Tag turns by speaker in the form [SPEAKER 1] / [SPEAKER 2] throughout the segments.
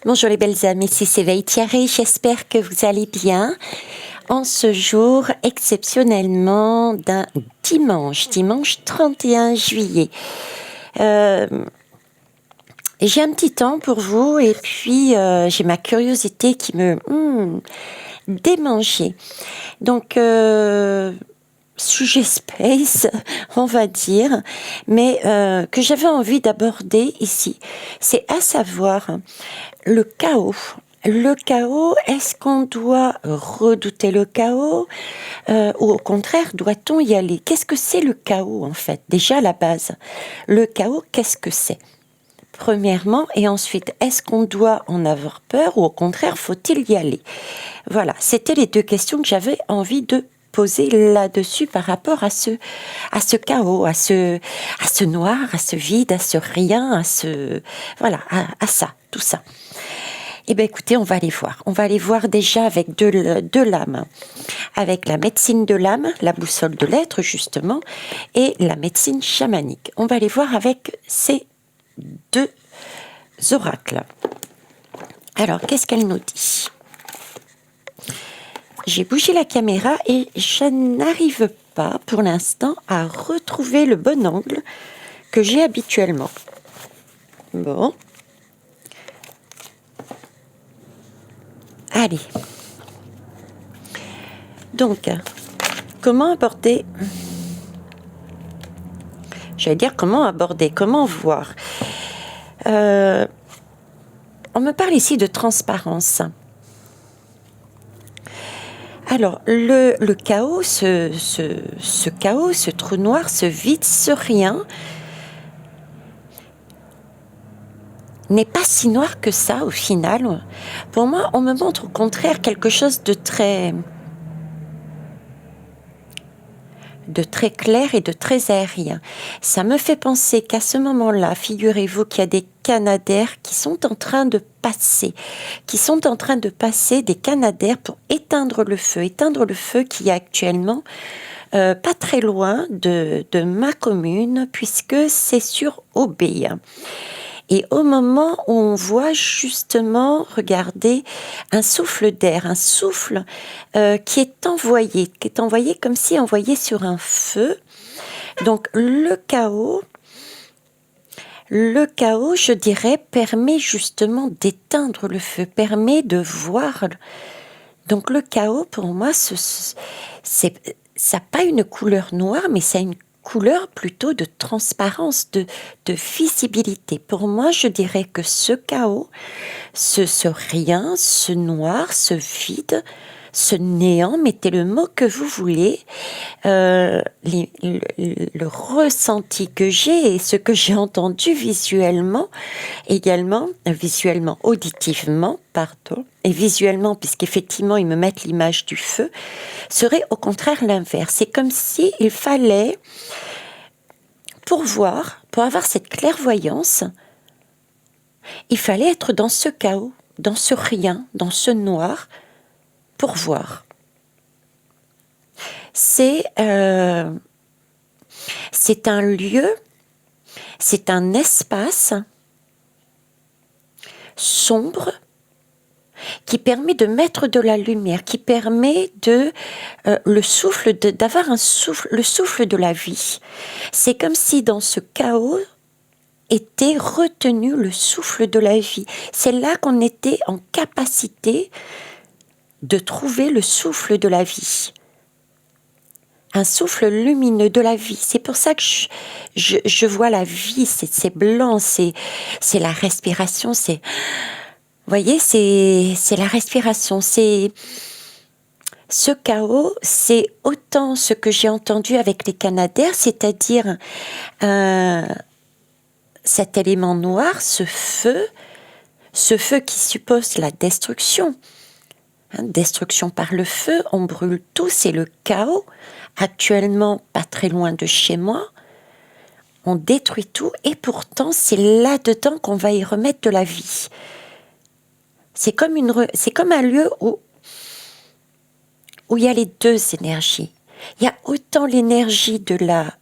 [SPEAKER 1] Bonjour les belles âmes, ici c'est Veille Thierry, j'espère que vous allez bien en ce jour exceptionnellement d'un dimanche 31 juillet. J'ai un petit temps pour vous et puis j'ai ma curiosité qui me démangeait. Donc sujet space, on va dire, mais que j'avais envie d'aborder ici, c'est à savoir le chaos. Le chaos, est-ce qu'on doit redouter le chaos ou au contraire, doit-on y aller? Qu'est-ce que c'est le chaos en fait? Déjà à la base, le chaos, qu'est-ce que c'est? Premièrement, et ensuite, est-ce qu'on doit en avoir peur ou au contraire, faut-il y aller? Voilà, c'était les deux questions que j'avais envie de poser là-dessus par rapport à ce chaos, à ce noir, à ce vide, à ce rien, voilà, à ça, tout ça. Eh bien, écoutez, on va aller voir. On va aller voir déjà avec de l'âme. Avec la médecine de l'âme, la boussole de l'être, justement, et la médecine chamanique. On va aller voir avec ces deux oracles. Alors, qu'est-ce qu'elle nous dit? J'ai bougé la caméra et je n'arrive pas, pour l'instant, à retrouver le bon angle que j'ai habituellement. Bon. Allez. Donc, comment aborder... comment voir. On me parle ici de transparence. Alors, le chaos, ce chaos, ce trou noir, ce vide, ce rien, n'est pas si noir que ça au final. Pour moi, on me montre au contraire quelque chose de très clair et de très aérien. Ça me fait penser qu'à ce moment-là, figurez-vous qu'il y a des canadaires qui sont en train de passer, des canadaires pour éteindre le feu qui est actuellement pas très loin de ma commune, puisque c'est sur Aubé. Et au moment où on voit justement, regardez, un souffle d'air, qui est envoyé comme si envoyé sur un feu. Donc le chaos, je dirais, permet justement d'éteindre le feu, permet de voir. Donc le chaos, pour moi, ça n'a pas une couleur noire, mais ça a une couleur plutôt de transparence, de visibilité. Pour moi, je dirais que ce chaos, ce rien, ce noir, ce vide, ce néant, mettez le mot que vous voulez, le ressenti que j'ai et ce que j'ai entendu visuellement, auditivement, et visuellement, puisqu'effectivement ils me mettent l'image du feu, serait au contraire l'inverse. C'est comme si il fallait, pour avoir cette clairvoyance, il fallait être dans ce chaos, dans ce rien, dans ce noir, pour voir. C'est un lieu, c'est un espace sombre qui permet de mettre de la lumière, qui permet le souffle de la vie. C'est comme si dans ce chaos était retenu le souffle de la vie. C'est là qu'on était en capacité de trouver le souffle de la vie. Un souffle lumineux de la vie. C'est pour ça que je vois la vie, c'est blanc, c'est la respiration, vous voyez, c'est la respiration, c'est ce chaos, c'est autant ce que j'ai entendu avec les canadaires, c'est-à-dire cet élément noir, ce feu qui suppose la destruction. Destruction par le feu, on brûle tout, c'est le chaos. Actuellement, pas très loin de chez moi, on détruit tout et pourtant c'est là-dedans qu'on va y remettre de la vie. C'est comme un lieu où il y a les deux énergies. Il y a autant l'énergie d'un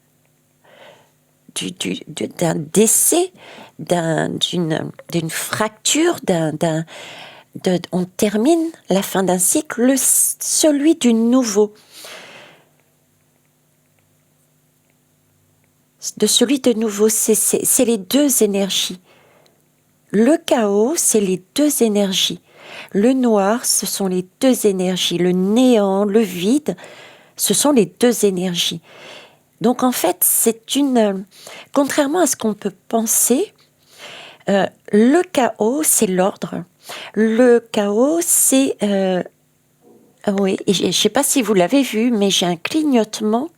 [SPEAKER 1] décès, d'une fracture, on termine la fin d'un cycle, celui du nouveau. De celui de nouveau, c'est les deux énergies. Le chaos, c'est les deux énergies. Le noir, ce sont les deux énergies. Le néant, le vide, ce sont les deux énergies. Donc en fait, contrairement à ce qu'on peut penser, le chaos, c'est l'ordre. Le chaos, c'est... oui, je ne sais pas si vous l'avez vu, mais j'ai un clignotement.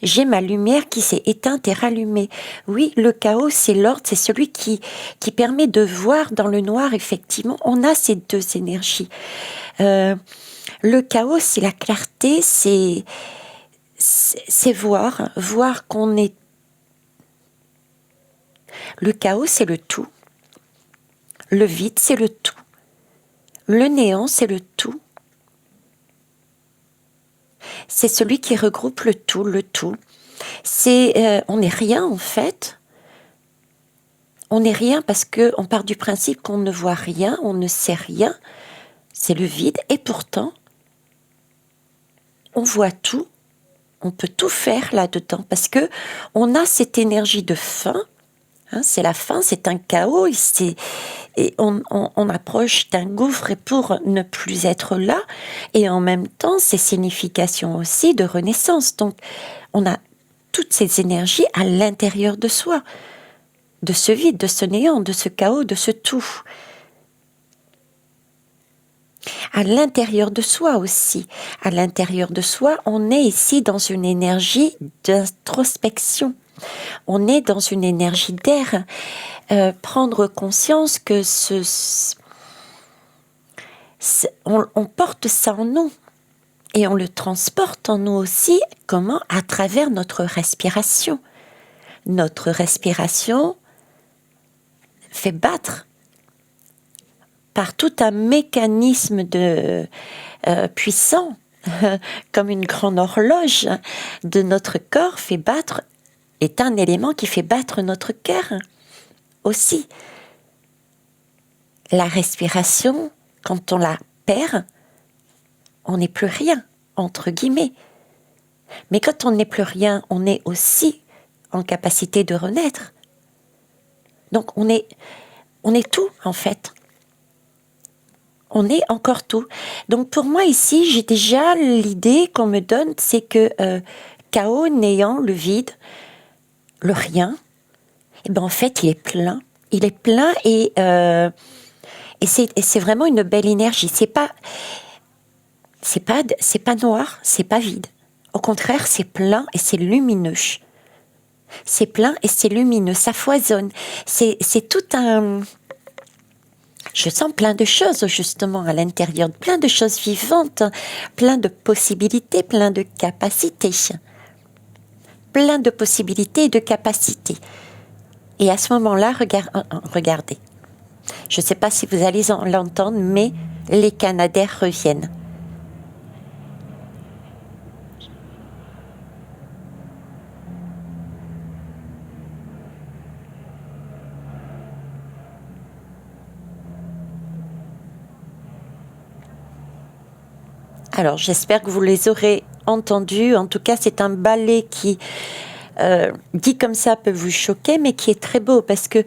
[SPEAKER 1] J'ai ma lumière qui s'est éteinte et rallumée. Oui, le chaos, c'est l'ordre, c'est celui qui permet de voir dans le noir, effectivement. On a ces deux énergies. Le chaos, c'est la clarté, c'est voir qu'on est... Le chaos, c'est le tout. Le vide, c'est le tout. Le néant, c'est le tout. C'est celui qui regroupe le tout, le tout. On n'est rien en fait. On n'est rien parce qu'on part du principe qu'on ne voit rien, on ne sait rien. C'est le vide et pourtant, on voit tout. On peut tout faire là-dedans parce que on a cette énergie de fin. C'est la fin, c'est un chaos. Et on approche d'un gouffre pour ne plus être là. Et en même temps, c'est signification aussi de renaissance. Donc, on a toutes ces énergies à l'intérieur de soi, de ce vide, de ce néant, de ce chaos, de ce tout. À l'intérieur de soi aussi. À l'intérieur de soi, on est ici dans une énergie d'introspection. On est dans une énergie d'air. Prendre conscience que on porte ça en nous. Et on le transporte en nous aussi. Comment ? À travers notre respiration. Notre respiration fait battre par tout un mécanisme puissant, comme une grande horloge de notre corps fait battre, est un élément qui fait battre notre cœur aussi. La respiration, quand on la perd, on n'est plus rien, entre guillemets. Mais quand on n'est plus rien, on est aussi en capacité de renaître. Donc on est tout, en fait. On est encore tout. Donc pour moi ici, j'ai déjà l'idée qu'on me donne, c'est que chaos, néant, le vide, le rien, et ben en fait il est plein. Il est plein et c'est vraiment une belle énergie. C'est pas noir, c'est pas vide. Au contraire, c'est plein et c'est lumineux. C'est plein et c'est lumineux, ça foisonne. C'est tout un... Je sens plein de choses justement à l'intérieur, plein de choses vivantes, plein de possibilités, plein de capacités. Plein de possibilités et de capacités. Et à ce moment-là, regardez. Je ne sais pas si vous allez l'entendre, mais les canadaires reviennent. Alors, j'espère que vous les aurez entendus. En tout cas, c'est un ballet qui, dit comme ça, peut vous choquer, mais qui est très beau parce que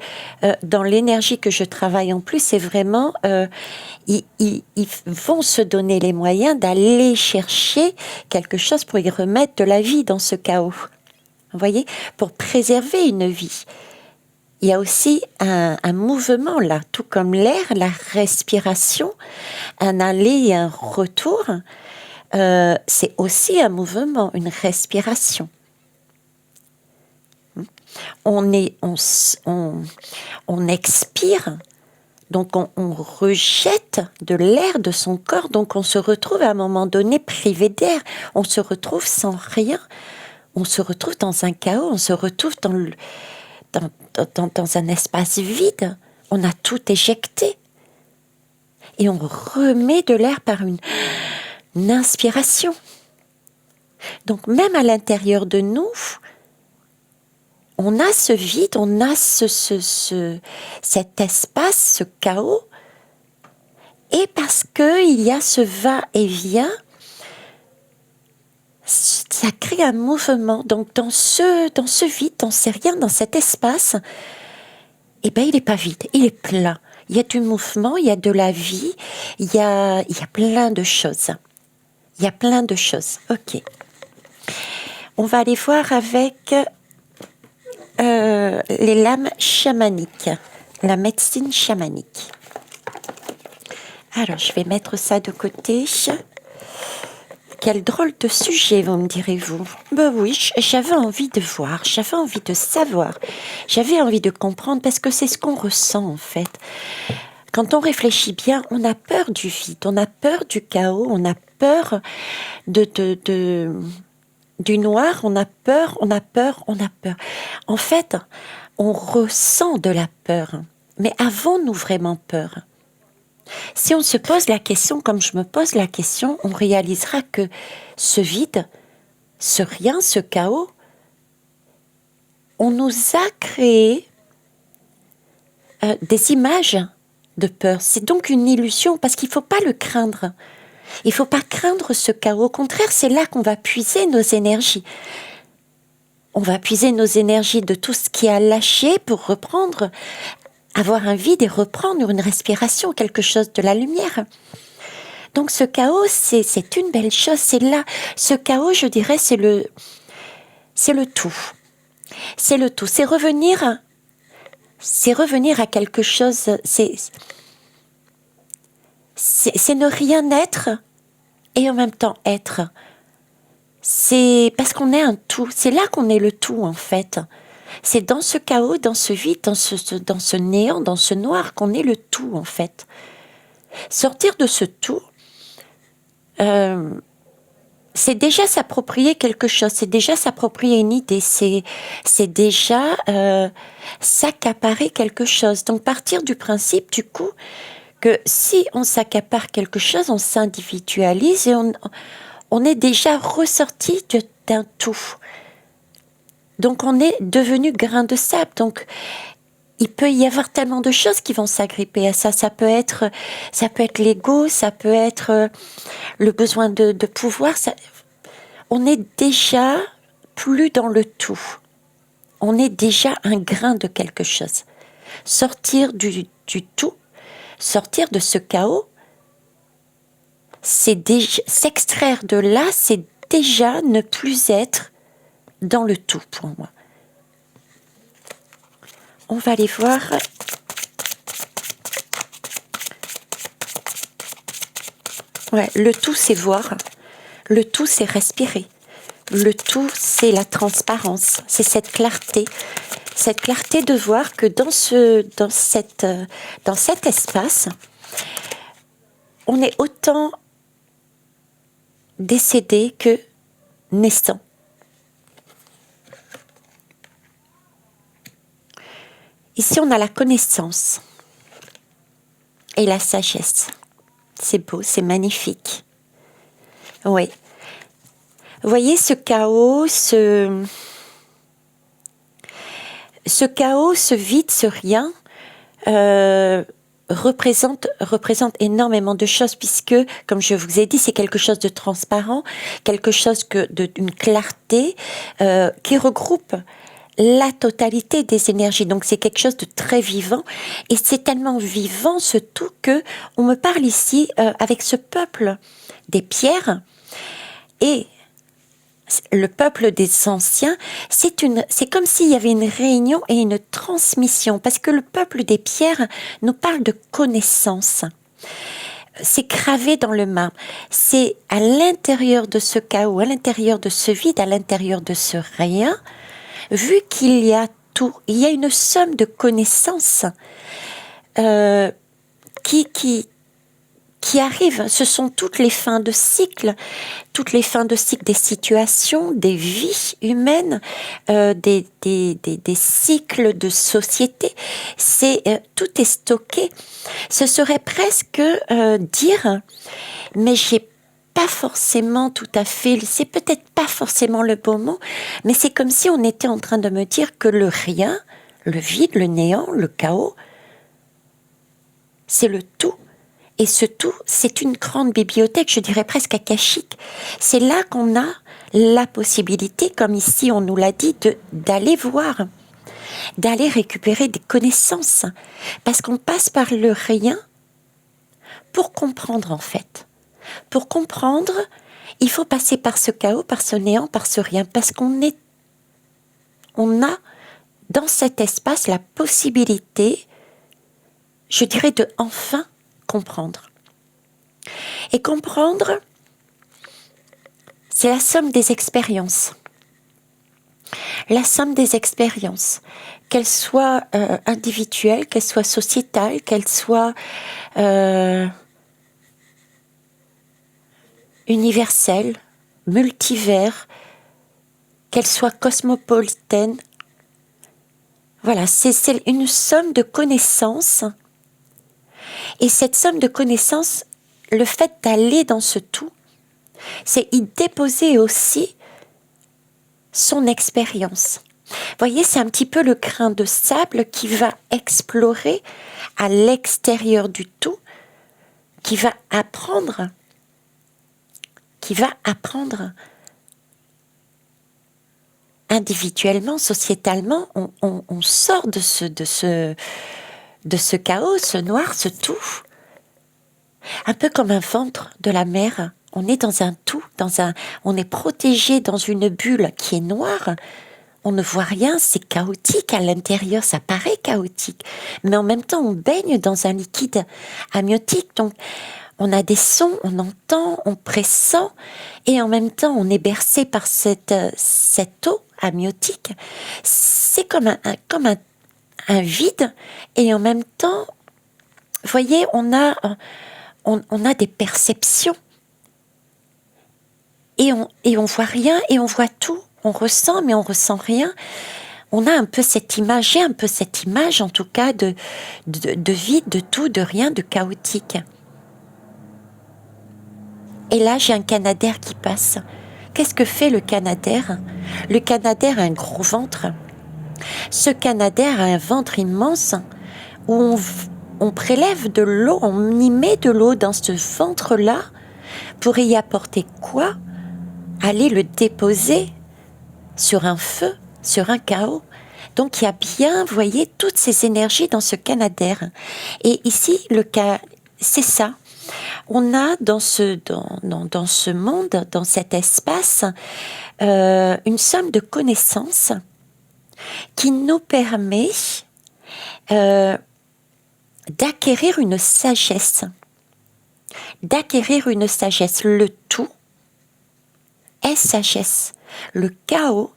[SPEAKER 1] dans l'énergie que je travaille en plus, c'est vraiment... ils vont se donner les moyens d'aller chercher quelque chose pour y remettre de la vie dans ce chaos. Vous voyez ? Pour préserver une vie. Il y a aussi un mouvement là, tout comme l'air, la respiration, un aller et un retour. C'est aussi un mouvement, une respiration. On expire, donc on rejette de l'air de son corps, donc on se retrouve à un moment donné privé d'air, on se retrouve sans rien, on se retrouve dans un chaos, on se retrouve dans un espace vide, on a tout éjecté. Et on remet de l'air par une inspiration. Donc même à l'intérieur de nous, on a ce vide, on a cet espace, ce chaos, et parce qu'il y a ce va-et-vient, ça crée un mouvement. Donc dans ce vide, dans ce rien, dans cet espace, eh ben il n'est pas vide, il est plein. Il y a du mouvement, il y a de la vie, il y a plein de choses. Il y a plein de choses. Ok. On va aller voir avec les lames chamaniques, la médecine chamanique. Alors, je vais mettre ça de côté. Quel drôle de sujet, vous me direz-vous. Ben oui, j'avais envie de voir, j'avais envie de savoir, j'avais envie de comprendre, parce que c'est ce qu'on ressent en fait. Quand on réfléchit bien, on a peur du vide, on a peur du chaos, on a peur du noir, on a peur. En fait, on ressent de la peur, mais avons-nous vraiment peur ? Si on se pose la question, comme je me pose la question, on réalisera que ce vide, ce rien, ce chaos, on nous a créé des images de peur. C'est donc une illusion, parce qu'il ne faut pas le craindre. Il ne faut pas craindre ce chaos. Au contraire, c'est là qu'on va puiser nos énergies. On va puiser nos énergies de tout ce qui a lâché pour reprendre, avoir un vide et reprendre une respiration, quelque chose de la lumière. Donc ce chaos, c'est une belle chose. C'est là, ce chaos, je dirais, c'est le tout. C'est le tout. C'est revenir à quelque chose. C'est ne rien être et en même temps être. C'est parce qu'on est un tout. C'est là qu'on est le tout, en fait. C'est dans ce chaos, dans ce vide, dans ce néant, dans ce noir qu'on est le tout, en fait. Sortir de ce tout, c'est déjà s'approprier quelque chose, c'est déjà s'approprier une idée, c'est déjà s'accaparer quelque chose. Donc partir du principe, du coup, que si on s'accapare quelque chose, on s'individualise et on est déjà ressorti d'un tout. Donc on est devenu grain de sable. Donc il peut y avoir tellement de choses qui vont s'agripper à ça. Ça peut être l'ego, ça peut être le besoin de pouvoir. On est déjà plus dans le tout. On est déjà un grain de quelque chose. Sortir du tout, sortir de ce chaos, c'est déjà s'extraire de là, c'est déjà ne plus être dans le tout pour moi. On va aller voir. Ouais, le tout, c'est voir. Le tout, c'est respirer. Le tout, c'est la transparence. C'est cette clarté. Cette clarté de voir que dans cet espace, on est autant décédé que naissant. Ici, on a la connaissance et la sagesse. C'est beau, c'est magnifique. Oui. Vous voyez ce chaos, ce chaos, ce vide, ce rien, représente énormément de choses, puisque, comme je vous ai dit, c'est quelque chose de transparent, quelque chose d'une clarté qui regroupe la totalité des énergies. Donc c'est quelque chose de très vivant, et c'est tellement vivant ce tout que on me parle ici avec ce peuple des pierres, et le peuple des anciens, c'est comme s'il y avait une réunion et une transmission, parce que le peuple des pierres nous parle de connaissance. C'est gravé dans le marbre. C'est à l'intérieur de ce chaos, à l'intérieur de ce vide, à l'intérieur de ce rien, vu qu'il y a tout, il y a une somme de connaissances qui arrivent. Ce sont toutes les fins de cycle des situations, des vies humaines, des cycles de société. Tout est stocké. Ce serait presque dire, mais pas forcément tout à fait, c'est peut-être pas forcément le bon mot, mais c'est comme si on était en train de me dire que le rien, le vide, le néant, le chaos, c'est le tout. Et ce tout, c'est une grande bibliothèque, je dirais presque akashique. C'est là qu'on a la possibilité, comme ici on nous l'a dit, d'aller voir, d'aller récupérer des connaissances. Parce qu'on passe par le rien pour comprendre en fait. Pour comprendre, il faut passer par ce chaos, par ce néant, par ce rien. Parce on a dans cet espace la possibilité, je dirais, de enfin comprendre. Et comprendre, c'est la somme des expériences. La somme des expériences, qu'elles soient individuelles, qu'elles soient sociétales, qu'elles soient universelles, multivers, qu'elles soient cosmopolitaines. Voilà, c'est une somme de connaissances. Et cette somme de connaissances, le fait d'aller dans ce tout, c'est y déposer aussi son expérience. Vous voyez, c'est un petit peu le grain de sable qui va explorer à l'extérieur du tout, qui va apprendre individuellement, sociétalement, on sort de ce chaos, ce noir, ce tout. Un peu comme un ventre de la mer. On est dans un tout, on est protégé dans une bulle qui est noire. On ne voit rien, c'est chaotique à l'intérieur, ça paraît chaotique. Mais en même temps, on baigne dans un liquide amniotique. Donc, on a des sons, on entend, on pressent. Et en même temps, on est bercé par cette eau amniotique. C'est comme un vide. Et en même temps, vous voyez, on a des perceptions. Et on voit rien et on voit tout. On ressent, mais on ressent rien. On a un peu cette image, j'ai un peu cette image en tout cas de vide, de tout, de rien, de chaotique. Et là, j'ai un canadair qui passe. Qu'est-ce que fait le canadair? Le canadair a un gros ventre. Ce canadair a un ventre immense où on prélève de l'eau, on y met de l'eau dans ce ventre-là pour y apporter quoi? Aller le déposer sur un feu, sur un chaos. Donc il y a bien, vous voyez, toutes ces énergies dans ce canadair. Et ici, le cas, c'est ça. On a dans ce monde, dans cet espace, une somme de connaissances qui nous permet d'acquérir une sagesse. Le tout est sagesse. Le chaos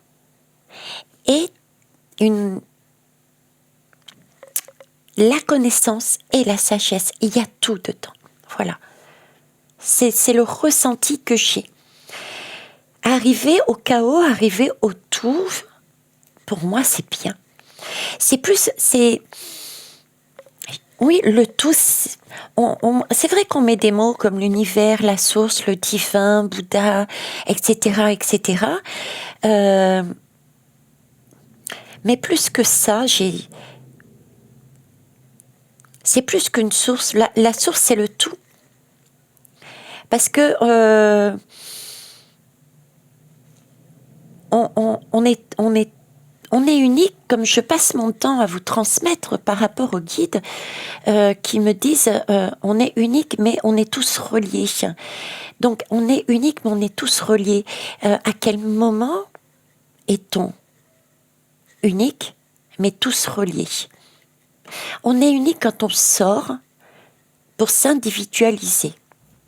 [SPEAKER 1] est la connaissance et la sagesse. Il y a tout dedans. Voilà. C'est le ressenti que j'ai. Arriver au chaos, arriver au tout, pour moi, c'est bien. Oui, le tout, c'est vrai qu'on met des mots comme l'univers, la source, le divin, Bouddha, etc., etc. Mais plus que ça, c'est plus qu'une source. La source, c'est le tout. Parce que on est unique, comme je passe mon temps à vous transmettre par rapport aux guides qui me disent on est unique, mais on est tous reliés. Donc, on est unique, mais on est tous reliés. À quel moment est-on unique, mais tous reliés? On est unique quand on sort pour s'individualiser.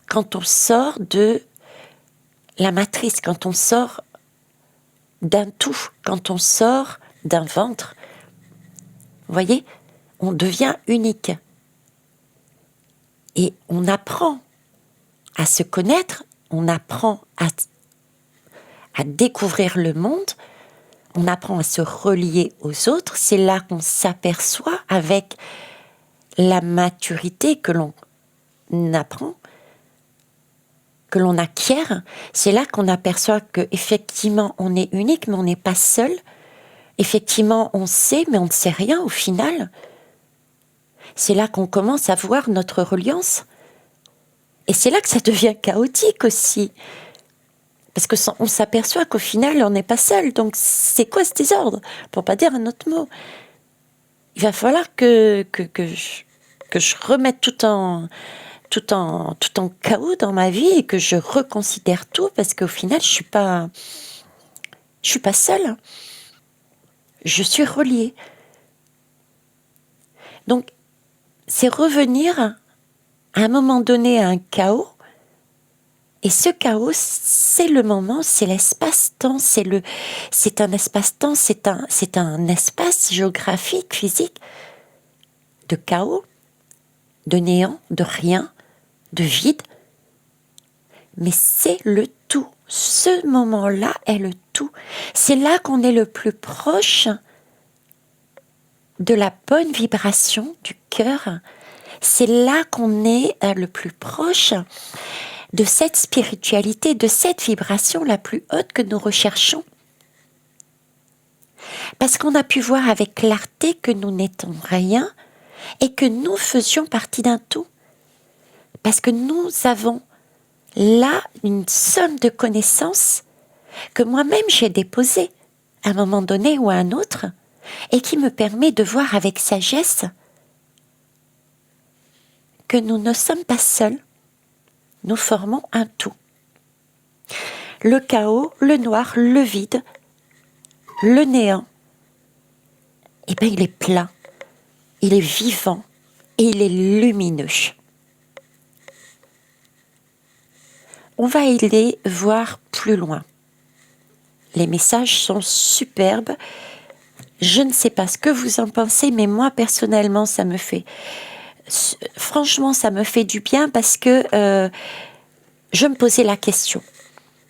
[SPEAKER 1] Quand on sort de la matrice, quand on sort d'un tout, quand on sort d'un ventre, vous voyez, on devient unique. Et on apprend à se connaître, on apprend à découvrir le monde, on apprend à se relier aux autres. C'est là qu'on s'aperçoit avec la maturité que l'on apprend que l'on acquiert, c'est là qu'on aperçoit qu'effectivement on est unique, mais on n'est pas seul. Effectivement, on sait, mais on ne sait rien au final. C'est là qu'on commence à voir notre reliance. Et c'est là que ça devient chaotique aussi. Parce qu'on s'aperçoit qu'au final, on n'est pas seul. Donc, c'est quoi ce désordre? Pour pas dire un autre mot. Il va falloir que je remette tout en chaos dans ma vie et que je reconsidère tout, parce qu'au final, je suis pas seule. Je suis reliée. Donc, c'est revenir à un moment donné à un chaos. Et ce chaos, c'est le moment, c'est l'espace-temps, c'est un espace-temps, c'est un espace géographique, physique, de chaos, de néant, de rien, de vide. Mais c'est le tout. Ce moment-là est le tout. C'est là qu'on est le plus proche de la bonne vibration du cœur. C'est là qu'on est le plus proche de cette spiritualité, de cette vibration la plus haute que nous recherchons. Parce qu'on a pu voir avec clarté que nous n'étions rien et que nous faisions partie d'un tout. Parce que nous avons là une somme de connaissances que moi-même j'ai déposée à un moment donné ou à un autre, et qui me permet de voir avec sagesse que nous ne sommes pas seuls. Nous formons un tout. Le chaos, le noir, le vide, le néant, eh bien il est plat, il est vivant et il est lumineux. On va aller voir plus loin. Les messages sont superbes. Je ne sais pas ce que vous en pensez, mais moi personnellement, franchement, ça me fait du bien, parce que je me posais la question.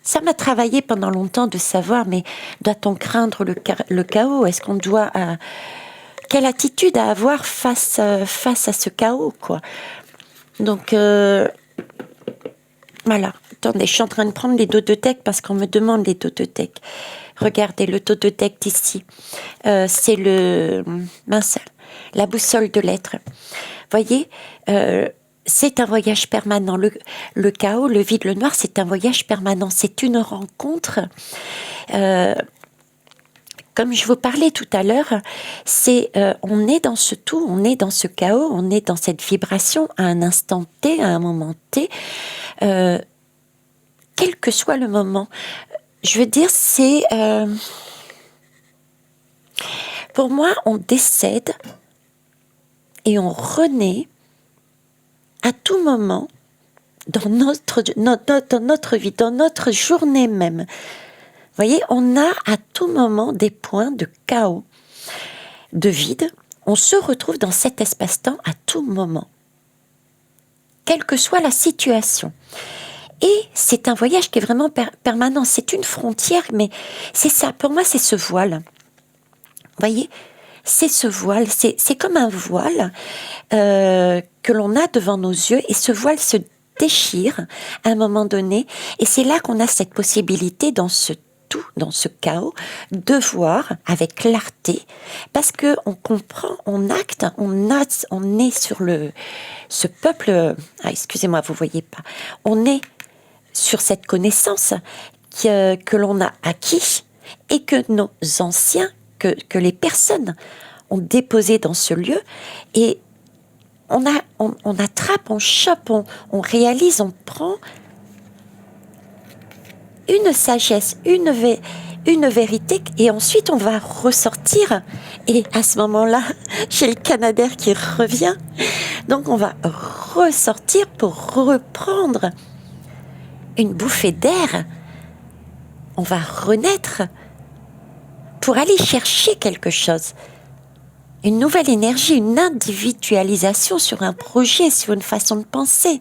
[SPEAKER 1] Ça m'a travaillé pendant longtemps de savoir, mais doit-on craindre le chaos? Est-ce qu'on doit... quelle attitude à avoir face à ce chaos, quoi? Donc, voilà. Attendez, je suis en train de prendre les dodothèques parce qu'on me demande les dodothèques. Regardez, le dodothèque d'ici. C'est la boussole de l'être. Voyez, c'est un voyage permanent. Le chaos, le vide, le noir, c'est un voyage permanent. C'est une rencontre. Comme je vous parlais tout à l'heure, on est dans ce tout, on est dans ce chaos, on est dans cette vibration à un instant T, à un moment T, quel que soit le moment. Je veux dire, pour moi, on décède et on renaît à tout moment dans notre vie, dans notre journée même. Vous voyez, on a à tout moment des points de chaos, de vide. On se retrouve dans cet espace-temps à tout moment, quelle que soit la situation. Et c'est un voyage qui est vraiment permanent. C'est une frontière, mais c'est ça. Pour moi, c'est ce voile. Vous voyez, c'est ce voile. C'est comme un voile que l'on a devant nos yeux, et ce voile se déchire à un moment donné. Et c'est là qu'on a cette possibilité, dans ce tout, dans ce chaos, de voir avec clarté, parce que on comprend, on acte, on est sur ce peuple. Excusez-moi, vous voyez pas. On est sur cette connaissance que l'on a acquis, et que nos anciens, que les personnes ont déposé dans ce lieu, et on attrape, on chope, on réalise, on prend une sagesse, une vérité, et ensuite on va ressortir, et à ce moment-là, j'ai le Canadair qui revient, donc on va ressortir pour reprendre une bouffée d'air, on va renaître pour aller chercher quelque chose, une nouvelle énergie, une individualisation sur un projet, sur une façon de penser.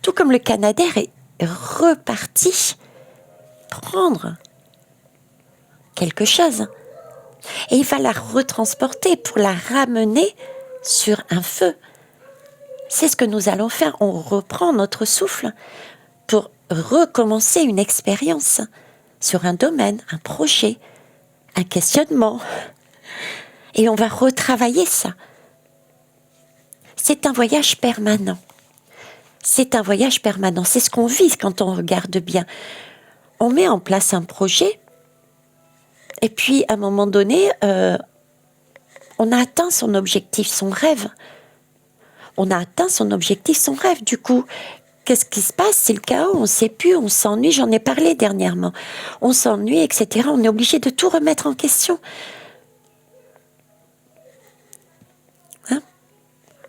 [SPEAKER 1] Tout comme le Canadair est reparti prendre quelque chose, et il va la retransporter pour la ramener sur un feu. C'est ce que nous allons faire. On reprend notre souffle pour recommencer une expérience sur un domaine, un projet, un questionnement. Et on va retravailler ça. C'est un voyage permanent. C'est un voyage permanent. C'est ce qu'on vit quand on regarde bien. On met en place un projet et puis à un moment donné, on a atteint son objectif, son rêve. On a atteint son objectif, son rêve. Du coup, qu'est-ce qui se passe? C'est le chaos, on ne sait plus, on s'ennuie, j'en ai parlé dernièrement. On s'ennuie, etc. On est obligé de tout remettre en question. Hein?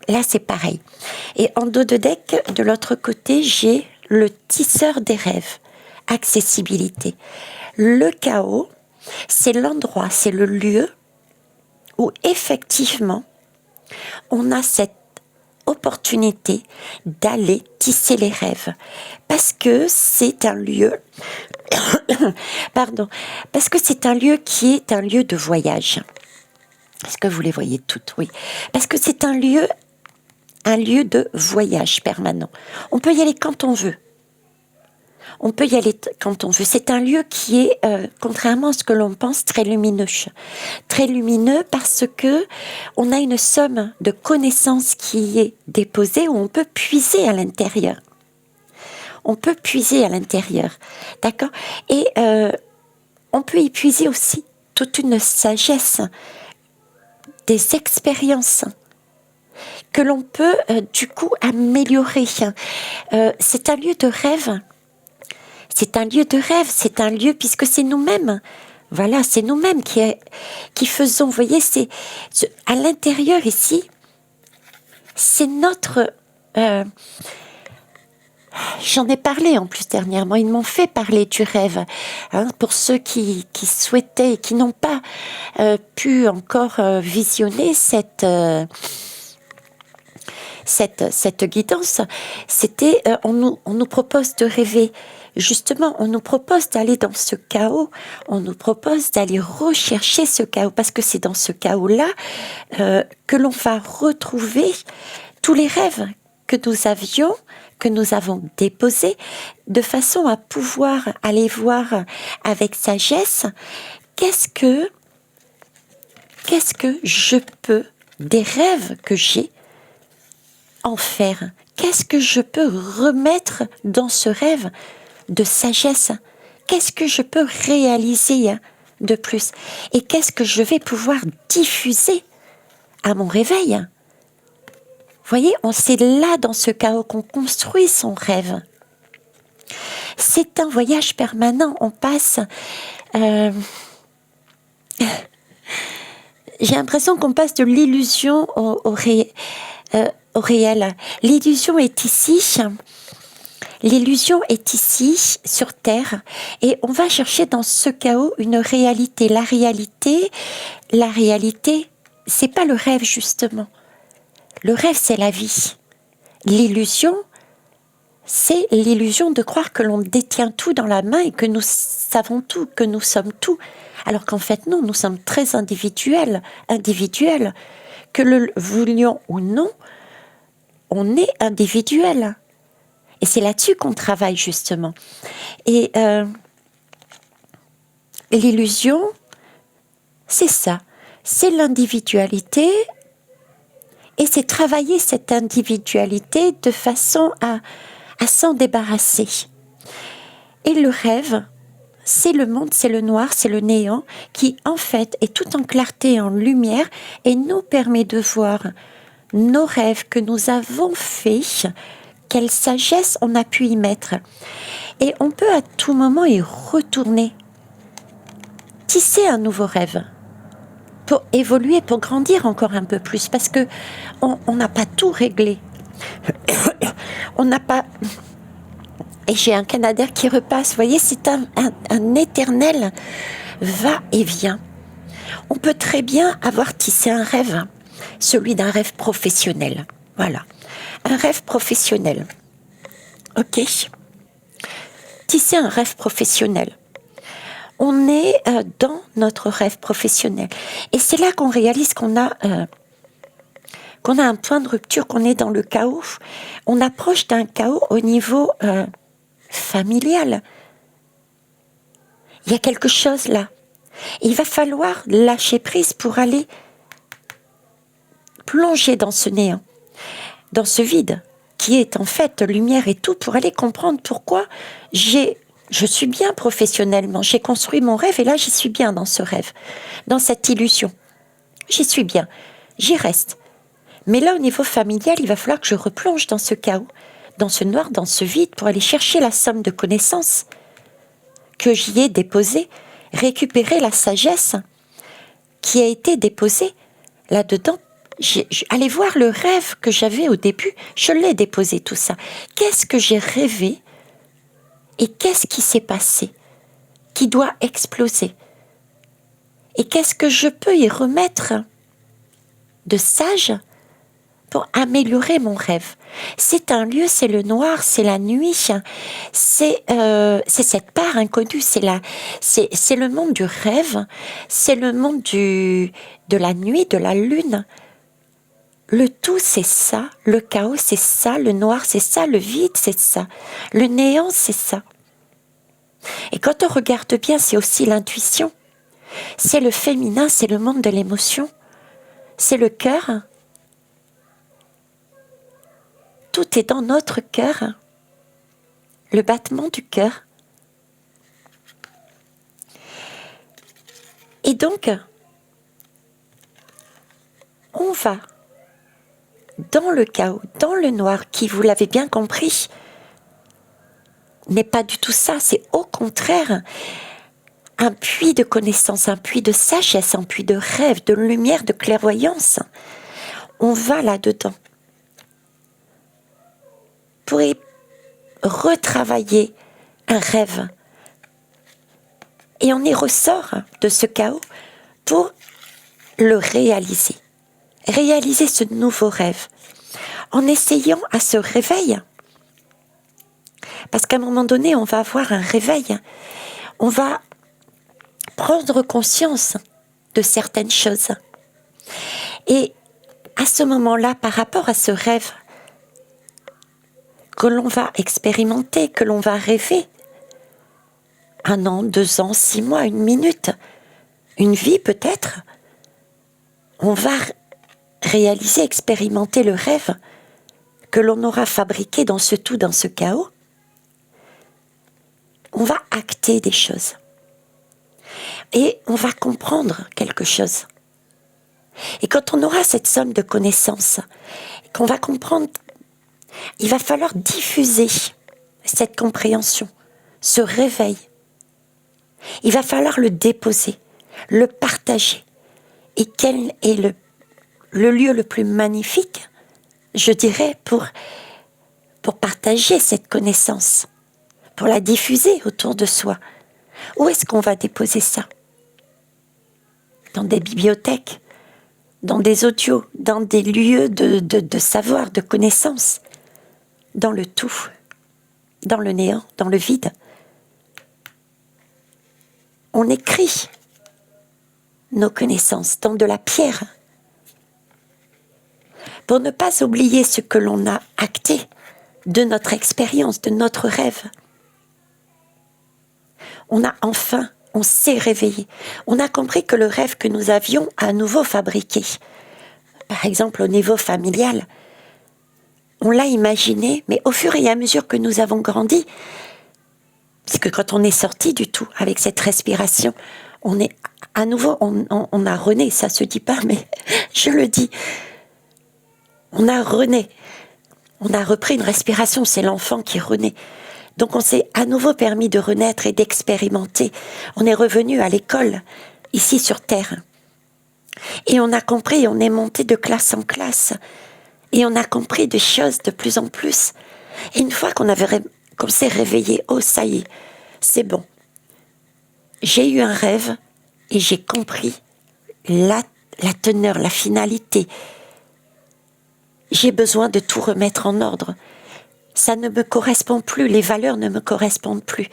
[SPEAKER 1] Là, c'est pareil. Et en dos de deck, de l'autre côté, j'ai le tisseur des rêves. Accessibilité. Le chaos, c'est l'endroit, c'est le lieu où effectivement, on a cette opportunité d'aller tisser les rêves. Parce que c'est un lieu, pardon, parce que c'est un lieu qui est un lieu de voyage. Est-ce que vous les voyez toutes? Oui. Parce que c'est un lieu de voyage permanent. On peut y aller quand on veut. On peut y aller quand on veut. C'est un lieu qui est, contrairement à ce que l'on pense, très lumineux. Très lumineux parce que on a une somme de connaissances qui est déposée où on peut puiser à l'intérieur. On peut puiser à l'intérieur. D'accord? Et on peut y puiser aussi toute une sagesse, des expériences que l'on peut du coup améliorer. C'est un lieu de rêve. C'est un lieu de rêve, c'est un lieu puisque c'est nous-mêmes. Voilà, c'est nous-mêmes qui faisons. Vous voyez, c'est à l'intérieur ici, c'est notre. J'en ai parlé en plus dernièrement. Ils m'ont fait parler du rêve. Hein, pour ceux qui souhaitaient et qui n'ont pas pu encore visionner cette guidance, c'était on nous propose de rêver. Justement, on nous propose d'aller dans ce chaos, on nous propose d'aller rechercher ce chaos, parce que c'est dans ce chaos-là que l'on va retrouver tous les rêves que nous avions, que nous avons déposés, de façon à pouvoir aller voir avec sagesse qu'est-ce que je peux, des rêves que j'ai, en faire. Qu'est-ce que je peux remettre dans ce rêve de sagesse? Qu'est-ce que je peux réaliser de plus? Et qu'est-ce que je vais pouvoir diffuser à mon réveil? Vous voyez, c'est là, dans ce chaos, qu'on construit son rêve. C'est un voyage permanent. On passe... J'ai l'impression qu'on passe de l'illusion au réel. L'illusion est ici. L'illusion est ici, sur Terre, et on va chercher dans ce chaos une réalité. La réalité, c'est pas le rêve, justement. Le rêve, c'est la vie. L'illusion, c'est l'illusion de croire que l'on détient tout dans la main et que nous savons tout, que nous sommes tout. Alors qu'en fait, non, nous sommes très individuels. Que le voulions ou non, on est individuel. Et c'est là-dessus qu'on travaille, justement. Et l'illusion, c'est ça. C'est l'individualité. Et c'est travailler cette individualité de façon à s'en débarrasser. Et le rêve, c'est le monde, c'est le noir, c'est le néant, qui en fait est tout en clarté, en lumière, et nous permet de voir nos rêves que nous avons faits, quelle sagesse on a pu y mettre. Et on peut à tout moment y retourner, tisser un nouveau rêve, pour évoluer, pour grandir encore un peu plus, parce que on n'a pas tout réglé. On n'a pas... Et j'ai un Canadair qui repasse, vous voyez, c'est un éternel va-et-vient. On peut très bien avoir tissé un rêve, celui d'un rêve professionnel. Voilà, un rêve professionnel. Ok. Tisser un rêve professionnel. On est dans notre rêve professionnel. Et c'est là qu'on réalise qu'on a qu'on a un point de rupture, qu'on est dans le chaos, on approche d'un chaos au niveau familial. Il y a quelque chose là. Il va falloir lâcher prise pour aller plonger dans ce néant, dans ce vide, qui est en fait lumière et tout, pour aller comprendre pourquoi je suis bien professionnellement, j'ai construit mon rêve et là j'y suis bien dans ce rêve, dans cette illusion. J'y suis bien, j'y reste. Mais là au niveau familial, il va falloir que je replonge dans ce chaos, dans ce noir, dans ce vide, pour aller chercher la somme de connaissances que j'y ai déposée, récupérer la sagesse qui a été déposée là-dedans. Allez voir le rêve que j'avais au début, je l'ai déposé tout ça. Qu'est-ce que j'ai rêvé et qu'est-ce qui s'est passé, qui doit exploser? Et qu'est-ce que je peux y remettre de sage pour améliorer mon rêve? C'est un lieu, c'est le noir, c'est la nuit, c'est cette part inconnue, c'est le monde du rêve, c'est le monde de la nuit, de la lune. Le tout, c'est ça, le chaos, c'est ça, le noir, c'est ça, le vide, c'est ça, le néant, c'est ça. Et quand on regarde bien, c'est aussi l'intuition, c'est le féminin, c'est le monde de l'émotion, c'est le cœur. Tout est dans notre cœur, le battement du cœur. Et donc, on va dans le chaos, dans le noir, qui, vous l'avez bien compris, n'est pas du tout ça, c'est au contraire un puits de connaissance, un puits de sagesse, un puits de rêve, de lumière, de clairvoyance. On va là-dedans pour retravailler un rêve. Et on y ressort de ce chaos pour le réaliser. Réaliser ce nouveau rêve. En essayant à ce réveil. Parce qu'à un moment donné, on va avoir un réveil. On va prendre conscience de certaines choses. Et à ce moment-là, par rapport à ce rêve que l'on va expérimenter, que l'on va rêver, 1 an, 2 ans, 6 mois, 1 minute, une vie peut-être, on va réaliser, expérimenter le rêve que l'on aura fabriqué dans ce tout, dans ce chaos. On va acter des choses. Et on va comprendre quelque chose. Et quand on aura cette somme de connaissances, qu'on va comprendre, il va falloir diffuser cette compréhension, ce réveil. Il va falloir le déposer, le partager. Et quel est le lieu le plus magnifique, je dirais, pour partager cette connaissance, pour la diffuser autour de soi? Où est-ce qu'on va déposer ça? Dans des bibliothèques, dans des audios, dans des lieux de savoir, de connaissance, dans le tout, dans le néant, dans le vide. On écrit nos connaissances dans de la pierre pour ne pas oublier ce que l'on a acté de notre expérience, de notre rêve. On s'est réveillé. On a compris que le rêve que nous avions à nouveau fabriqué, par exemple au niveau familial, on l'a imaginé, mais au fur et à mesure que nous avons grandi, puisque quand on est sorti du tout avec cette respiration, on est à nouveau, on a rené, ça se dit pas, mais je le dis. On a rené. On a repris une respiration, c'est l'enfant qui renaît. Donc on s'est à nouveau permis de renaître et d'expérimenter. On est revenu à l'école, ici sur Terre. Et on a compris, on est monté de classe en classe. Et on a compris des choses de plus en plus. Et une fois qu'on s'est réveillé, oh ça y est, c'est bon. J'ai eu un rêve et j'ai compris la teneur, la finalité. J'ai besoin de tout remettre en ordre. Ça ne me correspond plus, les valeurs ne me correspondent plus.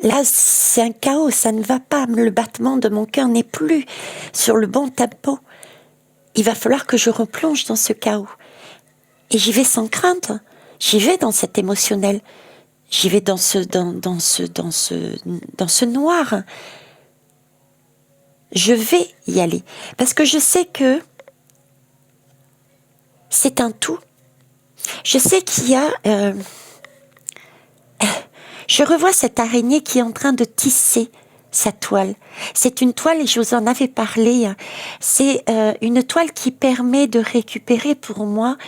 [SPEAKER 1] Là, c'est un chaos, ça ne va pas, le battement de mon cœur n'est plus sur le bon tempo. il va falloir que je replonge dans ce chaos. Et j'y vais sans crainte. J'y vais dans cet émotionnel. J'y vais dans ce noir. Je vais y aller. Parce que je sais que c'est un tout. Je sais qu'il y a... je revois cette araignée qui est en train de tisser sa toile. C'est une toile, et je vous en avais parlé, c'est une toile qui permet de récupérer pour moi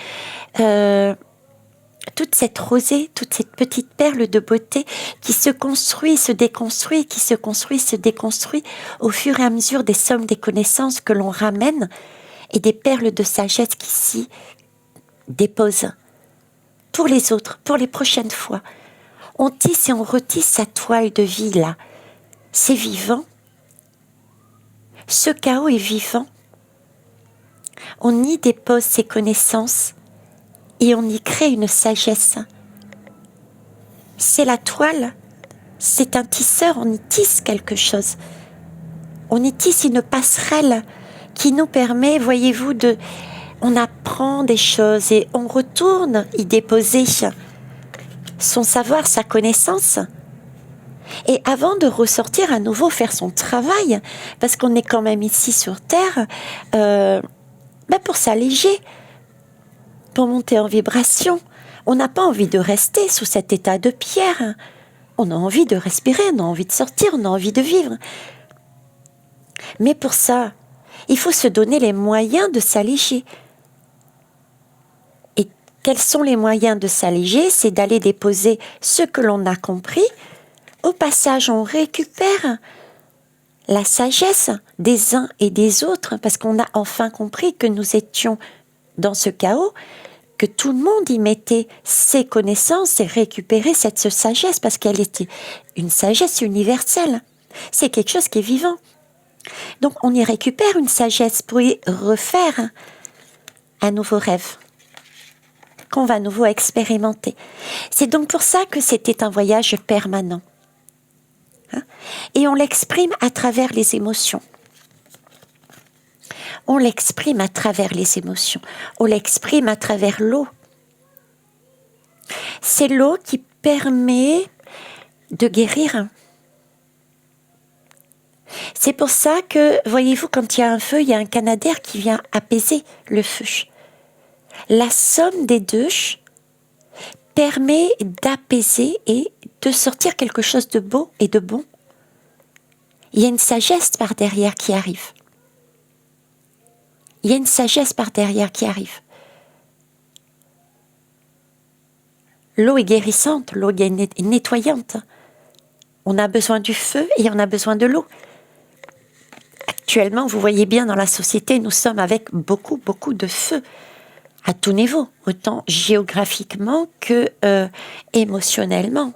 [SPEAKER 1] toute cette rosée, toute cette petite perle de beauté qui se construit, se déconstruit, qui se construit, se déconstruit au fur et à mesure des sommes des connaissances que l'on ramène et des perles de sagesse qui s'y déposent pour les autres, pour les prochaines fois. On tisse et on retisse sa toile de vie là. C'est vivant. Ce chaos est vivant. On y dépose ses connaissances et on y crée une sagesse. C'est la toile, c'est un tisseur, on y tisse quelque chose. On y tisse une passerelle qui nous permet, voyez-vous, on apprend des choses et on retourne y déposer son savoir, sa connaissance. Et avant de ressortir à nouveau faire son travail, parce qu'on est quand même ici sur Terre, pour s'alléger, pour monter en vibration. On n'a pas envie de rester sous cet état de pierre. On a envie de respirer, on a envie de sortir, on a envie de vivre. Mais pour ça, il faut se donner les moyens de s'alléger. Et quels sont les moyens de s'alléger? C'est d'aller déposer ce que l'on a compris. Au passage, on récupère la sagesse des uns et des autres, parce qu'on a enfin compris que nous étions dans ce chaos, que tout le monde y mettait ses connaissances et récupérait cette sagesse, parce qu'elle était une sagesse universelle. C'est quelque chose qui est vivant. Donc on y récupère une sagesse pour y refaire un nouveau rêve qu'on va à nouveau expérimenter. C'est donc pour ça que c'était un voyage permanent. Et on l'exprime à travers les émotions. On l'exprime à travers les émotions. On l'exprime à travers l'eau. C'est l'eau qui permet de guérir. C'est pour ça que, voyez-vous, quand il y a un feu, il y a un canadair qui vient apaiser le feu. La somme des deux permet d'apaiser et de sortir quelque chose de beau et de bon. Il y a une sagesse par derrière qui arrive. Il y a une sagesse par derrière qui arrive. L'eau est guérissante, l'eau est nettoyante. On a besoin du feu et on a besoin de l'eau. Actuellement, vous voyez bien dans la société, nous sommes avec beaucoup de feu à tout niveau, autant géographiquement que émotionnellement,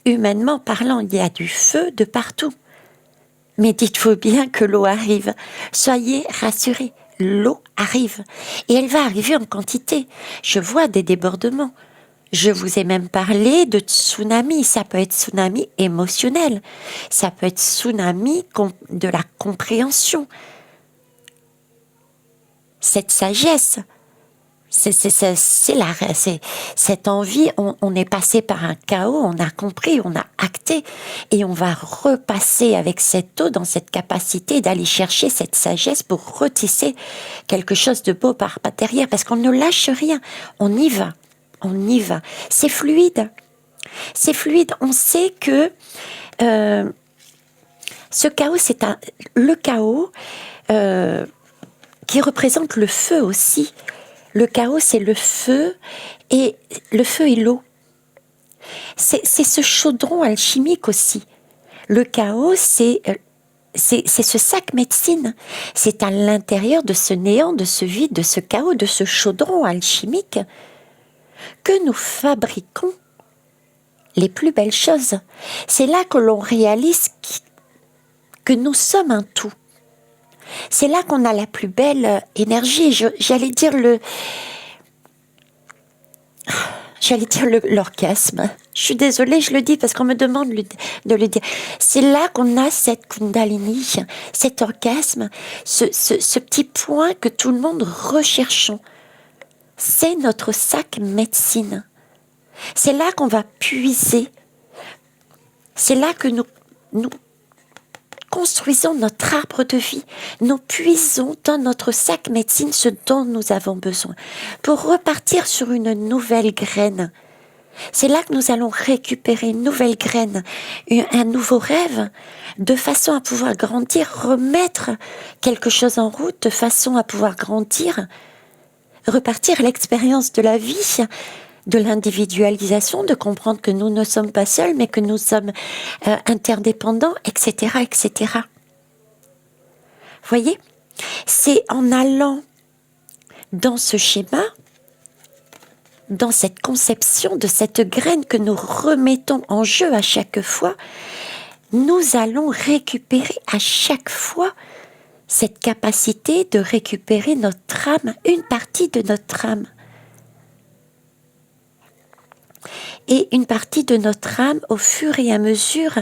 [SPEAKER 1] humainement parlant. Il y a du feu de partout. Mais dites-vous bien que l'eau arrive. Soyez rassurés, l'eau arrive. Et elle va arriver en quantité. Je vois des débordements. Je vous ai même parlé de tsunami. Ça peut être tsunami émotionnel. Ça peut être tsunami de la compréhension. Cette sagesse, c'est cette envie, on est passé par un chaos, on a compris, on a acté, et on va repasser avec cette eau dans cette capacité d'aller chercher cette sagesse pour retisser quelque chose de beau par derrière, parce qu'on ne lâche rien, on y va, c'est fluide, on sait que ce chaos, c'est le chaos qui représente le feu aussi. Le chaos, c'est le feu et l'eau. C'est ce chaudron alchimique aussi. Le chaos, c'est ce sac médecine. C'est à l'intérieur de ce néant, de ce vide, de ce chaos, de ce chaudron alchimique que nous fabriquons les plus belles choses. C'est là que l'on réalise que nous sommes un tout. C'est là qu'on a la plus belle énergie. J'allais dire j'allais dire l'orgasme. Je suis désolée, je le dis parce qu'on me demande de le dire. C'est là qu'on a cette kundalini, cet orgasme, ce petit point que tout le monde recherchons. C'est notre sac médecine. C'est là qu'on va puiser. C'est là que nous construisons notre arbre de vie. Nous puisons dans notre sac médecine ce dont nous avons besoin pour repartir sur une nouvelle graine. C'est là que nous allons récupérer une nouvelle graine, un nouveau rêve, de façon à pouvoir grandir, remettre quelque chose en route, de façon à pouvoir grandir, repartir à l'expérience de la vie, de l'individualisation, de comprendre que nous ne sommes pas seuls, mais que nous sommes interdépendants, etc., etc. Voyez, c'est en allant dans ce schéma, dans cette conception de cette graine que nous remettons en jeu à chaque fois, nous allons récupérer à chaque fois cette capacité de récupérer notre âme, une partie de notre âme. Et une partie de notre âme, au fur et à mesure,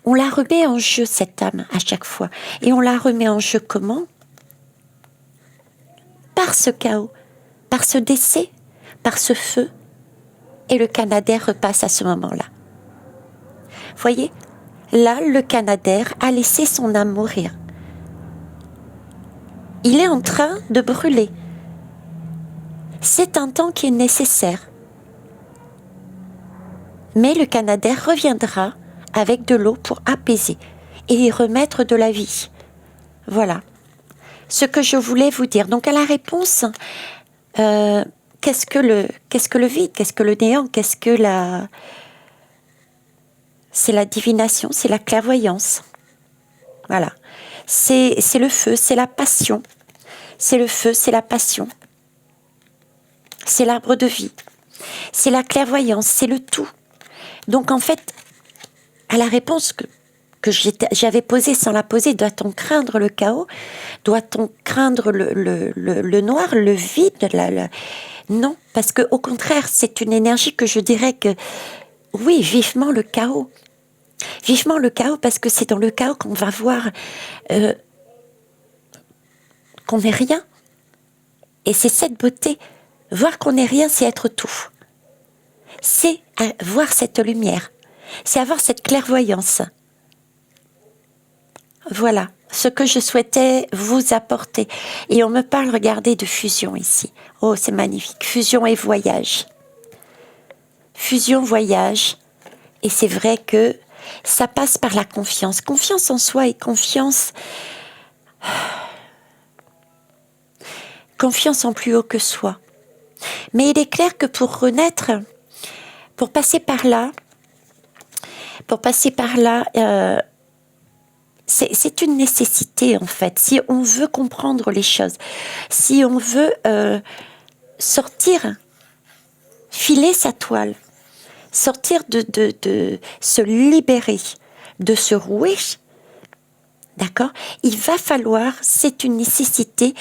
[SPEAKER 1] on la remet en jeu, cette âme, à chaque fois. Et on la remet en jeu comment ? Par ce chaos, par ce décès, par ce feu. Et le Canadair repasse à ce moment-là. Voyez, là, le Canadair a laissé son âme mourir. Il est en train de brûler. C'est un temps qui est nécessaire. Mais le Canadair reviendra avec de l'eau pour apaiser et y remettre de la vie. Voilà ce que je voulais vous dire. Donc à la réponse, qu'est-ce que le vide, qu'est-ce que le néant, c'est la divination, c'est la clairvoyance. Voilà, c'est le feu, c'est la passion, c'est le feu, c'est la passion, c'est l'arbre de vie, c'est la clairvoyance, c'est le tout. Donc en fait, à la réponse que j'avais posée sans la poser, doit-on craindre le chaos ? Doit-on craindre le noir, le vide ? Non, parce que au contraire, c'est une énergie que je dirais que, oui, vivement le chaos. Vivement le chaos, parce que c'est dans le chaos qu'on va voir qu'on n'est rien. Et c'est cette beauté. Voir qu'on n'est rien, c'est être tout. C'est voir cette lumière. C'est avoir cette clairvoyance. Voilà ce que je souhaitais vous apporter. Et on me parle, regardez, de fusion ici. Oh, c'est magnifique. Fusion et voyage. Fusion, voyage. Et c'est vrai que ça passe par la confiance. Confiance en soi et confiance en plus haut que soi. Mais il est clair que pour renaître, pour passer par là, c'est une nécessité en fait. Si on veut comprendre les choses, si on veut sortir, filer sa toile, sortir de se libérer, de se rouer, d'accord ? Il va falloir, c'est une nécessité,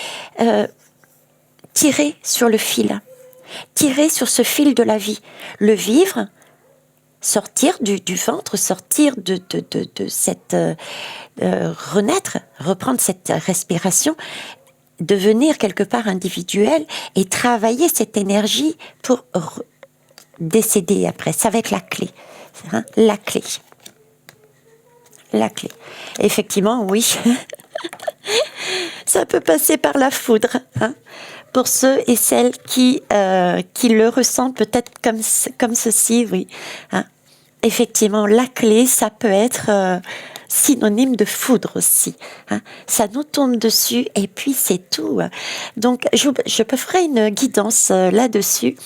[SPEAKER 1] tirer sur le fil, tirer sur ce fil de la vie, le vivre, sortir du ventre, sortir de cette renaître, reprendre cette respiration, devenir quelque part individuel et travailler cette énergie pour décéder après. Ça va être la clé, hein, la clé. Effectivement, oui. Ça peut passer par la foudre, hein, pour ceux et celles qui le ressentent peut-être comme ceci, oui. Hein. Effectivement, la clé, ça peut être synonyme de foudre aussi. Hein. Ça nous tombe dessus et puis c'est tout. Donc, je ferai une guidance là-dessus.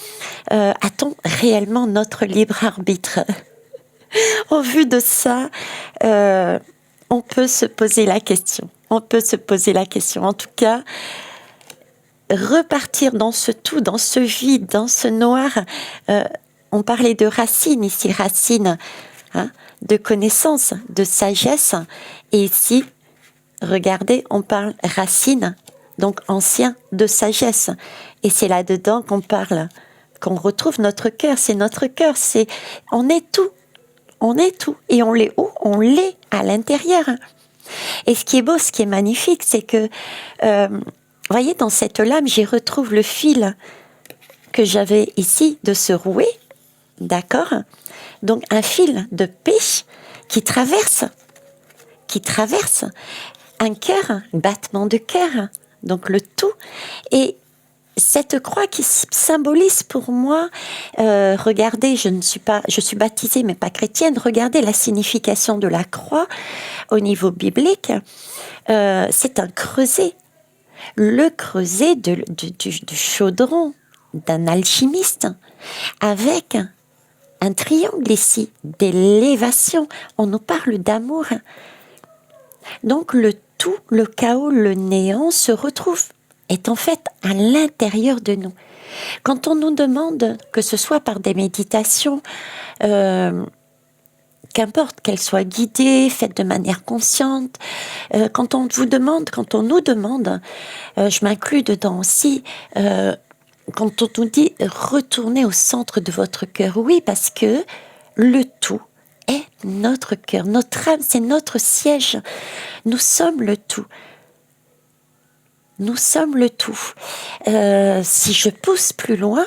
[SPEAKER 1] A-t-on réellement notre libre arbitre ? Au vu de ça, on peut se poser la question. En tout cas, repartir dans ce tout, dans ce vide, dans ce noir. On parlait de racines ici, racines, hein, de connaissance, de sagesse. Et ici, regardez, on parle racines, donc ancien, de sagesse. Et c'est là-dedans qu'on parle qu'on retrouve notre cœur. C'est notre cœur, on est tout. On est tout. Et on l'est où? On l'est à l'intérieur. Et ce qui est beau, ce qui est magnifique, c'est que, voyez, dans cette lame, j'y retrouve le fil que j'avais ici de ce rouet, d'accord? Donc un fil de pêche qui traverse un cœur, un battement de cœur, donc le tout. Et cette croix qui symbolise pour moi, regardez, je suis baptisée mais pas chrétienne, regardez la signification de la croix au niveau biblique, c'est un creuset, le creuset du chaudron d'un alchimiste, avec un triangle ici, d'élévation, on nous parle d'amour. Donc le tout, le chaos, le néant se retrouve, est en fait à l'intérieur de nous. Quand on nous demande, que ce soit par des méditations, qu'importe qu'elles soient guidées, faites de manière consciente, quand on nous demande, je m'inclus dedans aussi, quand on nous dit retournez au centre de votre cœur, oui, parce que le tout est notre cœur, notre âme, c'est notre siège. Nous sommes le tout. Nous sommes le tout. Si je pousse plus loin,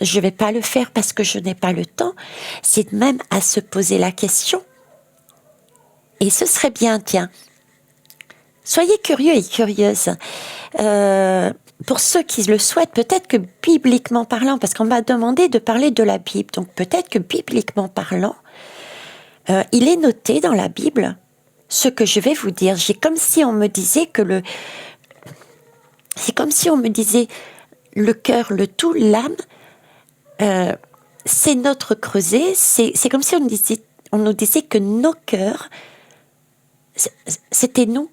[SPEAKER 1] je ne vais pas le faire parce que je n'ai pas le temps, c'est même à se poser la question. Et ce serait bien, tiens, soyez curieux et curieuses. Pour ceux qui le souhaitent, peut-être que bibliquement parlant, parce qu'on m'a demandé de parler de la Bible, donc peut-être que bibliquement parlant, il est noté dans la Bible ce que je vais vous dire. C'est comme si on me disait le cœur, le tout, l'âme, c'est notre creuset. C'est comme si on nous disait que nos cœurs, c'était nous.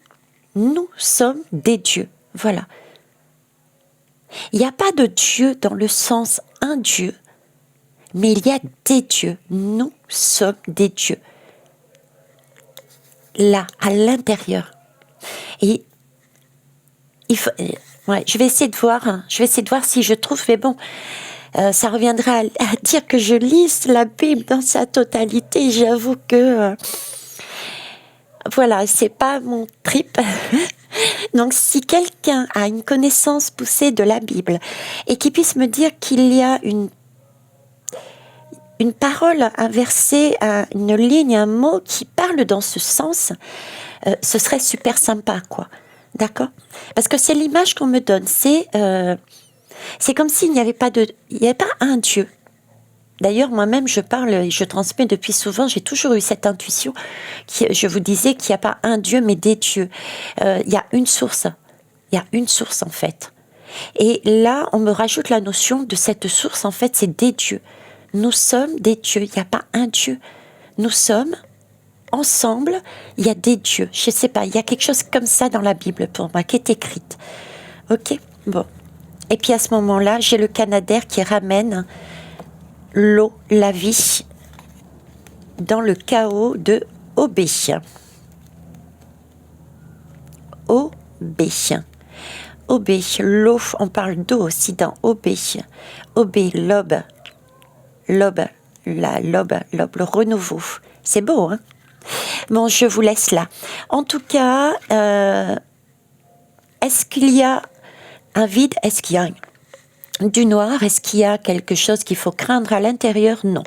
[SPEAKER 1] Nous sommes des dieux. Voilà. Il n'y a pas de Dieu dans le sens un Dieu, mais il y a des dieux. Nous sommes des dieux. Là, à l'intérieur. Et il faut, je vais essayer de voir si je trouve, mais bon, ça reviendra à dire que je lise la Bible dans sa totalité. J'avoue que, voilà, c'est pas mon trip. Donc, si quelqu'un a une connaissance poussée de la Bible et qui puisse me dire qu'il y a une parole, un verset, une ligne, un mot qui parle dans ce sens, ce serait super sympa, quoi. D'accord? Parce que c'est l'image qu'on me donne. C'est comme s'il n'y avait pas un Dieu. D'ailleurs, moi-même, je parle et je transmets depuis souvent, j'ai toujours eu cette intuition, je vous disais qu'il n'y a pas un Dieu, mais des dieux. Il y a une source. Il y a une source, en fait. Et là, on me rajoute la notion de cette source, en fait, c'est des dieux. Nous sommes des dieux. Il n'y a pas un Dieu. Nous sommes ensemble. Il y a des dieux. Je ne sais pas, il y a quelque chose comme ça dans la Bible pour moi, qui est écrite. Ok? Bon. Et puis à ce moment-là, j'ai le Canadair qui ramène l'eau, la vie, dans le chaos de Obé. Obé. Obé, l'eau, on parle d'eau aussi dans Obé. Obé, l'aube. L'aube, le renouveau. C'est beau, hein? Bon, je vous laisse là. En tout cas, est-ce qu'il y a un vide? Est-ce qu'il y a du noir? Est-ce qu'il y a quelque chose qu'il faut craindre à l'intérieur? Non.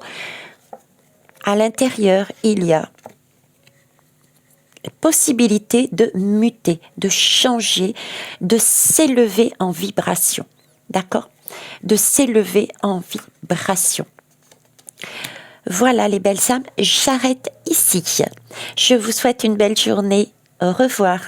[SPEAKER 1] À l'intérieur, il y a la possibilité de muter, de changer, de s'élever en vibration. D'accord? De s'élever en vibration. Voilà les belles âmes, j'arrête ici. Je vous souhaite une belle journée. Au revoir.